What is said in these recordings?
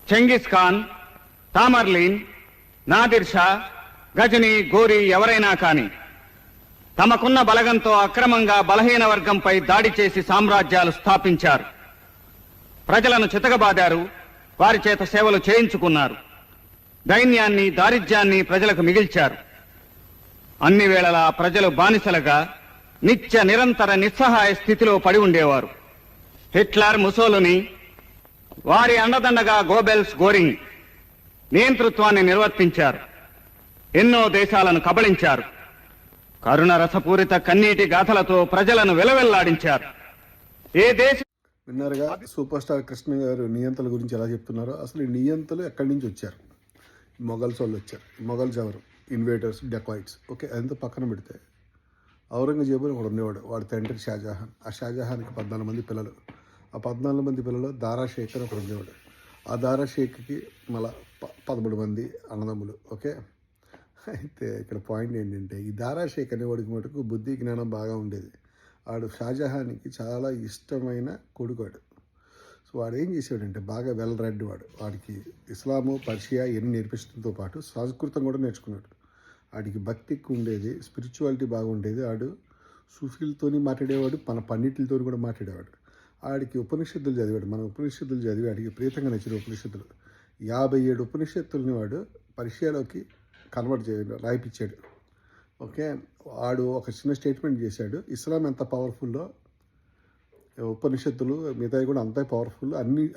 Genghis Khan, Tamerlane, Nadir Shah, Ghazni, Ghori ఎవరైనా కాని తమకున్న బలగంతో అక్రమంగా బలహీన వర్గంపై దాడి చేసి సామ్రాజ్యాలు స్థాపించారు. ప్రజలను చితకబాదారు, వారి చేత సేవలు చేయించుకున్నారు. దైన్యాన్ని, దారిద్ర్యాన్ని ప్రజలకు మిగిల్చారు. అన్ని వేళలా ప్రజలు బానిసలుగా నిత్య నిరంతర నిస్సహాయ స్థితిలో పడి ఉండేవారు. హిట్లర్, ముసోలిని, వారి అండదండగా గోబెల్స్, గోరింగ్ నియంతృత్వాన్ని నిర్వర్తించారు. ఎన్నో దేశాలను కబళించారు. కరుణ రసపూరిత కన్నీటి గాథలతో ప్రజలను వెలవెల్లాడించారు. ఏ దేశ విన్నారుగా సూపర్ స్టార్ కృష్ణ గారు నియంతల గురించి ఎలా చెప్తున్నారో. అసలు ఈ నియంతలు ఎక్కడి నుంచి వచ్చారు? మొఘల్స్ వాళ్ళు వచ్చారు. మొఘల్స్ ఎవరు? ఇన్వేటర్స్, డెకాయిట్స్. ఓకే, అదంతా పక్కన పెడితే ఔరంగజేబు ఒకడు ఉండేవాడు. వాడి తండ్రి షాజహాన్. ఆ షాజహాన్కి 14 మంది పిల్లలు. ఆ 14 మంది పిల్లలు దారా షేక్ అని ఒకడు ఉండేవాడు. ఆ దారా షేక్కి మళ్ళా 13 మంది అన్నదమ్ములు. ఓకే, అయితే ఇక్కడ పాయింట్ ఏంటంటే ఈ దారా షేక్ అనేవాడికి మటుకు బుద్ధి జ్ఞానం బాగా ఉండేది. వాడు షాజహాన్కి చాలా ఇష్టమైన కొడుకాడు. సో వాడు ఏం చేసాడంటే బాగా వెల్ రెడ్ వాడు. వాడికి ఇస్లాము, పర్షియా ఇవన్నీ నేర్పించడంతో పాటు సంస్కృతం కూడా నేర్చుకున్నాడు. వాడికి భక్తి ఎక్కువ ఉండేది, స్పిరిచువాలిటీ బాగుండేది. వాడు సూఫీలతోని మాట్లాడేవాడు, మన పండితులతో కూడా మాట్లాడేవాడు. వాడికి ఉపనిషత్తులు చదివాడు. మన ఉపనిషత్తులు చదివి వాడికి ప్రీతంగా నచ్చిన ఉపనిషత్తులు 57 ఉపనిషత్తుల్ని వాడు పర్షియాలోకి కన్వర్ట్ రాయిపించాడు. ఓకే, వాడు ఒక చిన్న స్టేట్మెంట్ చేశాడు. ఇస్లాం ఎంత పవర్ఫుల్లో ఉపనిషత్తులు మిగతాయి కూడా అంతే పవర్ఫుల్,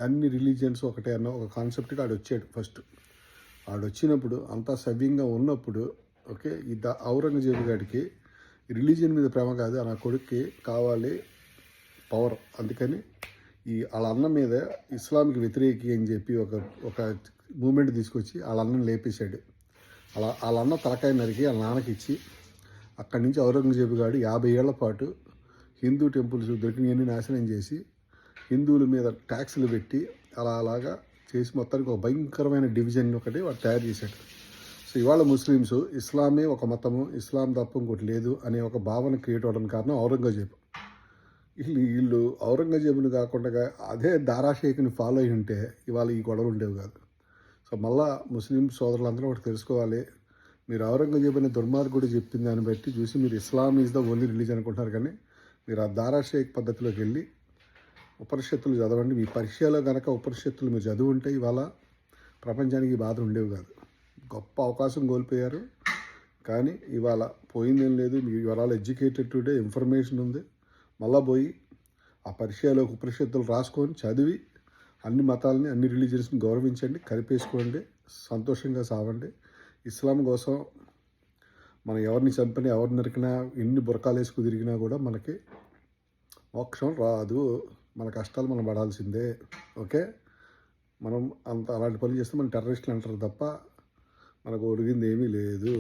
అన్ని రిలీజియన్స్ ఒకటే అన్న ఒక కాన్సెప్ట్కి ఆడు వచ్చాడు. ఫస్ట్ ఆడు వచ్చినప్పుడు అంతా సవ్యంగా ఉన్నప్పుడు ఓకే, ఈ ఔరంగజేబు గారికి రిలీజియన్ మీద ప్రేమ కాదు, నా కొడుక్కి కావాలి పవర్. అందుకని వాళ్ళ అన్న మీద ఇస్లాంకి వ్యతిరేకి అని చెప్పి ఒక మూమెంట్ తీసుకొచ్చి వాళ్ళ అన్నని లేపేశాడు. వాళ్ళ అన్న తలకాయ నరికి వాళ్ళ నాన్నకి ఇచ్చి అక్కడి నుంచి ఔరంగజేబు గారు 50 ఏళ్ల పాటు హిందూ టెంపుల్స్ దొరికినవన్నీ నాశనం చేసి హిందువుల మీద ట్యాక్సులు పెట్టి అలాగా చేసి మొత్తానికి ఒక భయంకరమైన డివిజన్ ఒకటి వాడు తయారు చేశాడు. సో ఇవాళ ముస్లిమ్స్ ఇస్లామే ఒక మతము, ఇస్లాం తప్ప ఇంకోటి లేదు అనే ఒక భావన క్రియేట్ అవ్వడానికి కారణం ఔరంగజేబు. వీళ్ళు ఔరంగజేబుని కాకుండా అదే దారాషేక్ని ఫాలో అయి ఉంటే ఇవాళ ఈ గొడవలు ఉండేవి కాదు. సో మళ్ళా ముస్లిం సోదరులందరూ ఒకటి తెలుసుకోవాలి. మీరు ఔరంగజేబు అనే దుర్మార్గుడు చెప్పిన దాన్ని బట్టి చూసి మీరు ఇస్లాం ఈజ్ ద ఓన్లీ రిలీజన్ అనుకుంటున్నారు. కానీ మీరు ఆ దారాషేక్ పద్ధతిలోకి వెళ్ళి ఉపనిషత్తులు చదవండి. మీ పరీక్షలో కనుక ఉపనిషత్తులు మీరు చదువు ఉంటే ఇవాళ ప్రపంచానికి ఈ బాధ ఉండేవి కాదు. గొప్ప అవకాశం కోల్పోయారు. కానీ ఇవాళ పోయిందేం లేదు. మీరు ఇవాళ ఎడ్యుకేటెడ్ టుడే, ఇన్ఫర్మేషన్ ఉంది. మళ్ళా పోయి ఆ పరీక్షలో ఉపనిషత్తులు రాసుకొని చదివి అన్ని మతాలని, అన్ని రిలీజియన్స్ని గౌరవించండి, కలిపేసుకోండి, సంతోషంగా సావండి. ఇస్లాం కోసం మనం ఎవరిని చంపినా, ఎవరిని నరికినా, ఎన్ని బురకాలు వేసి కుదిరిగినా కూడా మనకి మోక్షం రాదు. మన కష్టాలు మనం పడాల్సిందే. ఓకే, మనం అలాంటి పనులు చేస్తే మనం టెర్రరిస్టులు అంటారు తప్ప మనకు ఒరిగింది ఏమీ లేదు.